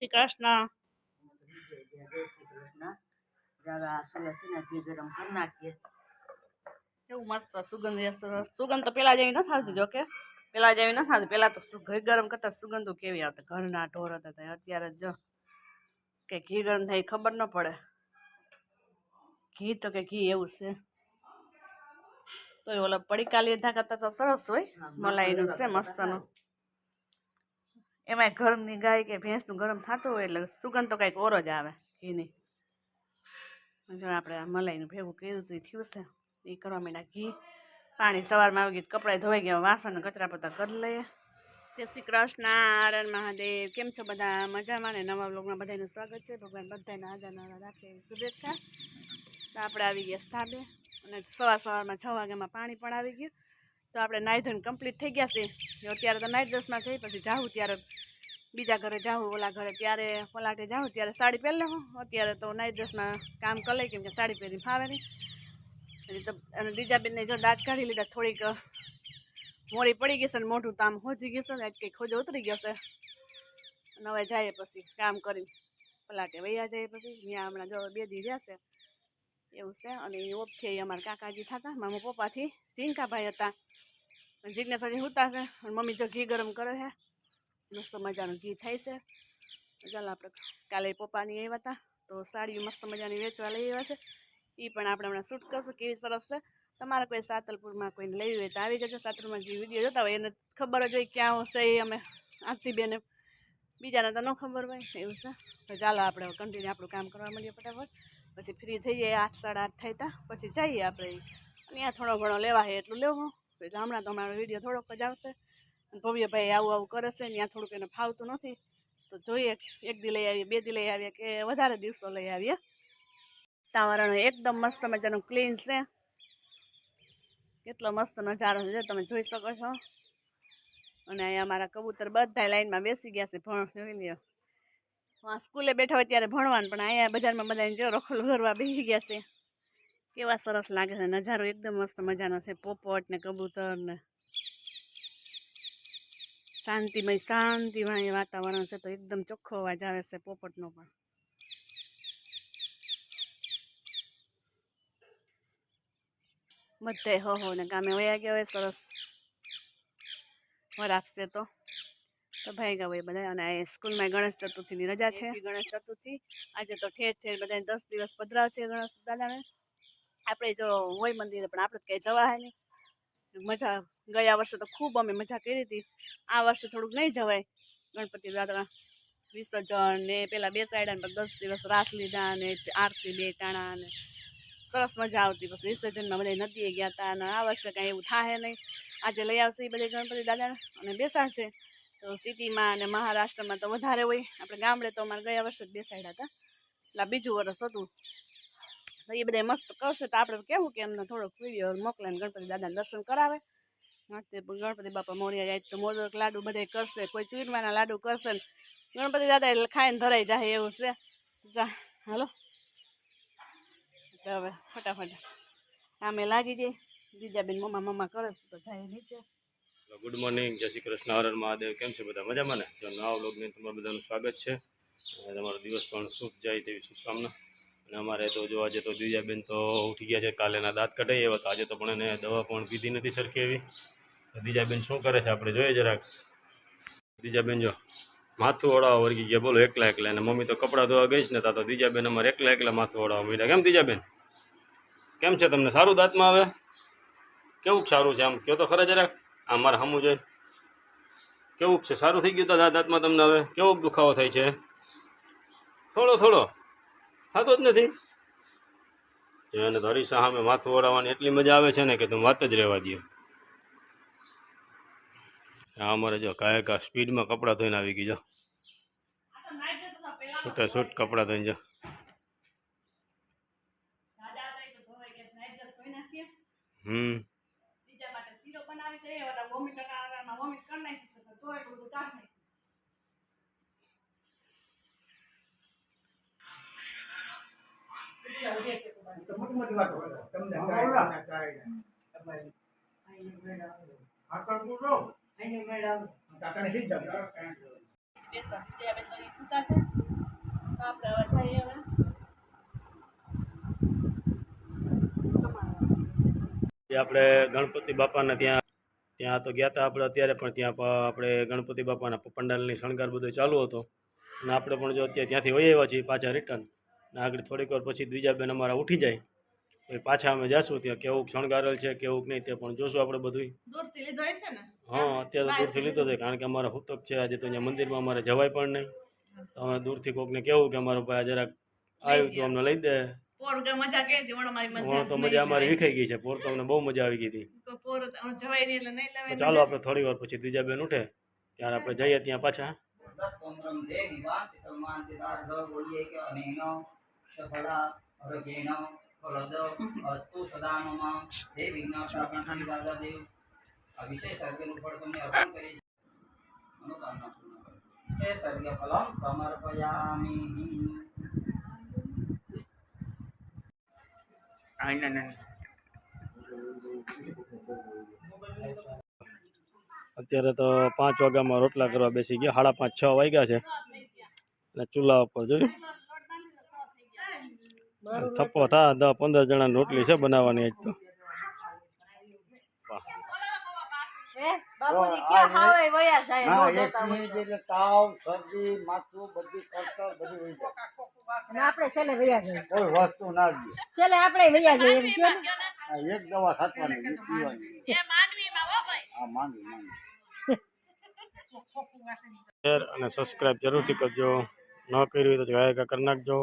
શ્રી કૃષ્ણ. ગરમ કરી નાખીએ. કેવું મસ્ત સુગંધ સરસ. સુગંધ તો પેલા જેવી ન થતી, જો કે પેલા જેવી ન થતી. પેલા તો ઘી ગરમ કરતા સુગંધો કેવી આવતી, ઘરના ઢોર હતા. અત્યારે જો કે ઘી ગરમ થાય ખબર ન પડે. ઘી તો કે ઘી એવું છે. તો ઓલા પડીકા લીધા કરતા તો સરસ હોય. મલાઈનું છે મસ્તનું. એમાંય ઘરની ગાય કે ભેંસનું ગરમ થતું હોય એટલે સુગંધ તો કંઈક ઓર જ આવે ઘીની. જો આપણે આ મલાઈનું ભેગું કર્યું હતું, થયું છે એ કરવા માંડ્યા. ઘી પાણી સવારમાં આવી ગયું, કપડાં ધોઈ ગયા, વાસણ કચરા પતા કરી લઈએ. જય શ્રી કૃષ્ણ, હર મહાદેવ. કેમ છો બધા? મજામાં ને? નવા બ્લોગમાં બધાનું સ્વાગત છે. ભગવાન બધાને હાજર નારા રાખે એવી શુભેચ્છા. તો આપણે આવી ગયા સ્થાબે અને સવારમાં 6 વાગ્યામાં પાણી પણ આવી ગયું. તો આપણે નાઈ ધોઈને કમ્પ્લીટ થઈ ગયા છે. અત્યારે તો નાઇટ ડ્રેસમાં જઈ, પછી જાઉં ત્યારે બીજા ઘરે જાઉં, ઓલા ઘરે ત્યારે પલાટે જાઉં ત્યારે સાડી પહેરી લઉં. અત્યારે તો નાઇટ ડ્રેસમાં કામ કરી લઈ, કેમ કે સાડી પહેરી ફાવે નહીં. અને બીજા બેનને જો દાંત કાઢી લીધા, થોડીક મોડી પડી ગઈ છે ને મોઢું તામ હોજી ગયું છે ને, કંઈક ખોજો ઉતરી ગયો છે. અને હવે જાય પછી કામ કરી પલાટે વૈયા જાય. પછી ત્યાં હમણાં જો 2 દી રહ્યા છે એવું છે. અને એ ઓફ છે અમારા કાકાજી થતા, મામા પપ્પાથી ઝીંકાભાઈ હતા. જિજ્ઞેશ હજી સૂતા છે. મમ્મી જો ઘી ગરમ કરે છે, મસ્ત મજાનું ઘી થાય છે. ચાલો આપણે કાલે પપ્પાની આવ્યા હતા તો સાડીઓ મસ્ત મજાની વેચવા લઈ આવ્યા છે. એ પણ આપણે હમણાં શૂટ કરશું, કેવી સરસ છે. તમારે કોઈ સાતલપુરમાં કોઈને લેવી હોય તો આવી જજો. સાતલપુરમાં જે વિડીયો જોતા હોય એને ખબર જ હોય ક્યાં હશે. એ અમે આરતી બેને, બીજાને તો ન ખબર હોય એવું છે. તો ચાલો આપણે કન્ટિન્યુ આપણું કામ કરવા મળીએ ફટાફટ. પછી ફ્રી થઈ જાય 8 સાડા 8 થાય તા પછી જઈએ આપણે. ત્યાં થોડો ઘણો લેવા છે એટલું લેવું. હમણાં તો અમારો વિડીયો થોડોક જ આવશે. ભવ્યભાઈ આવું કરે છે, ત્યાં થોડુંક એને ફાવતું નથી. તો જોઈએ 1 દી લઈ આવીએ, 2 દી લઈ આવીએ કે વધારે દિવસો લઈ આવીએ. વાતાવરણ એકદમ મસ્ત મજાનું ક્લીન છે. કેટલો મસ્ત નજારો છે તમે જોઈ શકો છો. અને અહીંયા અમારા કબૂતર બધા લાઈનમાં બેસી ગયા છે. જોઈ લ્યો, સ્કૂલે બેઠા હોય ત્યારે ભણવાનું, પણ અહીંયા બજારમાં બધાને જો રખોલ ભરવા બેસી ગયા છે. કેવા સરસ લાગે છે નજારો, એકદમ મસ્ત મજાનો છે. પોપટ ને કબૂતર ને શાંતિમય વાતાવરણ છે. તો એકદમ ચોખ્ખો અવાજ આવે છે પોપટનો પણ. બધે હો ને કામે વયા ગયા હોય. સરસ વર આપશે તો ભાઈ ગયા હોય બધા. અને સ્કૂલમાં ગણેશ ચતુર્થીની રજા છે. ગણેશ ચતુર્થી આજે તો ઠેર ઠેર બધા 10 દિવસ પધરાવ છે ગણેશ દાદાને. આપણે જો હોય મંદિરે, પણ આપણે કંઈ જવા હે નહીં. મજા ગયા વર્ષે તો ખૂબ અમે મજા કરી હતી. આ વર્ષે થોડુંક નહીં જવાય. ગણપતિ દાદા વિસર્જન ને પેલા બેસાડ્યા ને 10 દિવસ રાસ લીધા ને આરતી 2 ટાણા ને સરસ મજા આવતી. પછી વિસર્જનમાં બધા નદીએ ગયા હતા. અને આ વર્ષે કાંઈ એવું થાય નહીં. આજે લઈ આવશે એ બધા ગણપતિ દાદાને અને બેસાડશે. તો સિટીમાં અને મહારાષ્ટ્રમાં તો વધારે હોય. આપણે ગામડે તો અમારે ગયા વર્ષે જ બેસાડ્યા હતા, એટલે બીજું વર્ષ હતું. તો એ બધા મસ્ત કરશે. તો આપણે કેવું કે એમને થોડોક વિડીયો મોકલે ને ગણપતિ દાદાને દર્શન કરાવે. ગણપતિ બાપા મોર્યા જાય તો મોદક લાડુ બધા કરશે, કોઈ ચૂરમાના લાડુ કરશે ને ગણપતિ દાદા એટલે ખાઈને ધરાઈ જાય એવું છે. હાલો તો હવે ફટાફટ આમે લાગી જાય. બીજા બેન મમ્મા કરે છે તો જાય નીચે. ગુડ મોર્નિંગ, જય શ્રી કૃષ્ણ, હર મહાદેવ. કેમ છે બધા? મજામાં ને? તો નવા વ્લોગની તમારું બધાનું સ્વાગત છે. અને તમારો દિવસ પણ શુભ જાય તેવી શુભકામના. અને અમારે તો જો આજે તો દિવ્યાબેન તો ઉઠી ગયા છે. કાલેના દાંત કઢાઈ આવ્યા તો આજે તો પણ એને દવા પણ પીધી નથી સરખી એવી. તો દિવ્યાબેન શું કરે છે આપણે જોઈએ જરાક. દિવ્યાબેન જો માથું ઓળાવા વળગી ગયા, બોલો એકલા અને મમ્મી તો કપડાં ધોવા ગઈ છે ને. તા તો દિવ્યાબેન અમારે એકલા માથું ઓળાવા માંડ્યા. કેમ દિવ્યાબેન, કેમ છે તમને? સારું દાંતમાં આવે? કેવું સારું છે આમ કહો તો ખરા જરાક. મારા સામું જોઈ કેવું છે? સારું થઈ ગયું? તો દાંતમાં તમને હવે કેવો દુખાવો થાય છે? થોડો થતો જ નથી. એને તો હરીસા સામે માથું ઓળાવવાની એટલી મજા આવે છે ને કે તમે વાત જ રહેવા દો. અમારે જો કાયકા સ્પીડમાં કપડાં ધોઈને આવી ગઈ. જો છૂટ કપડાં ધોઈને જો. બેસો વિજયાબેન તો ઈ સુતા છે તો આપણે હવે જઈએ હવે જે આપણે ગણપતિ બાપાના ત્યાં તો ગયા હતા આપણે અત્યારે પણ ત્યાં આપણે ગણપતિ બાપાના પંડાલની શણગાર બધો ચાલુ હતો અને આપણે પણ જો અત્યારે ત્યાંથી વહી આવ્યા છીએ પાછા રિટર્ન અને આગળ થોડીક વાર પછી દ્વિજાબેન અમારા ઉઠી જાય તો પાછા અમે જાશું ત્યાં કેવું શણગારેલ છે કેવું નહીં તે પણ જોશું આપણે બધું. દૂરથી લીધો હશે ને? હા અત્યારે દૂરથી લીધો છે કારણ કે અમારા હુતક છે આજે તો અહીંયા મંદિરમાં અમારે જવાય પણ નહીં તો અમે દૂરથી કોકને કેવું કે અમારો ભાઈ જરાક આવ્યું તો અમને લઈ દે. પોર કે મજા કે દી મારી મજા તો મજા અમારી વિખાઈ ગઈ છે પોર તો અમને બહુ મજા આવી ગઈ હતી તો પોર જવાય નહીં એટલે નહીં લેવાય. ચાલો આપણે થોડી વાર પછી દ્વિજાબેન ઉઠે ત્યારે આપણે જઈએ ત્યાં પાછા. અત્યારે તો 5 વાગ્યામાં રોટલા કરવા બેસી ગયા 5:30 6 વાગ્યા છે અને ચૂલા ઉપર જોયું થપ્પો થા 10-15 જણાની રોટલી છે બનાવવાની આજ તો. આપણે છેલ્લે વૈયા જઈએ કોઈ વસ્તુ ના દે છેલ્લે આપણે વૈયા જઈએ એમ કે એક દવા સાચવાની એક પીવાની એ માંડવીમાં હો ભાઈ હા માંડવી શેર અને સબસ્ક્રાઇબ જરૂરથી કરજો ન કર્યું હોય તો કરી નાખજો.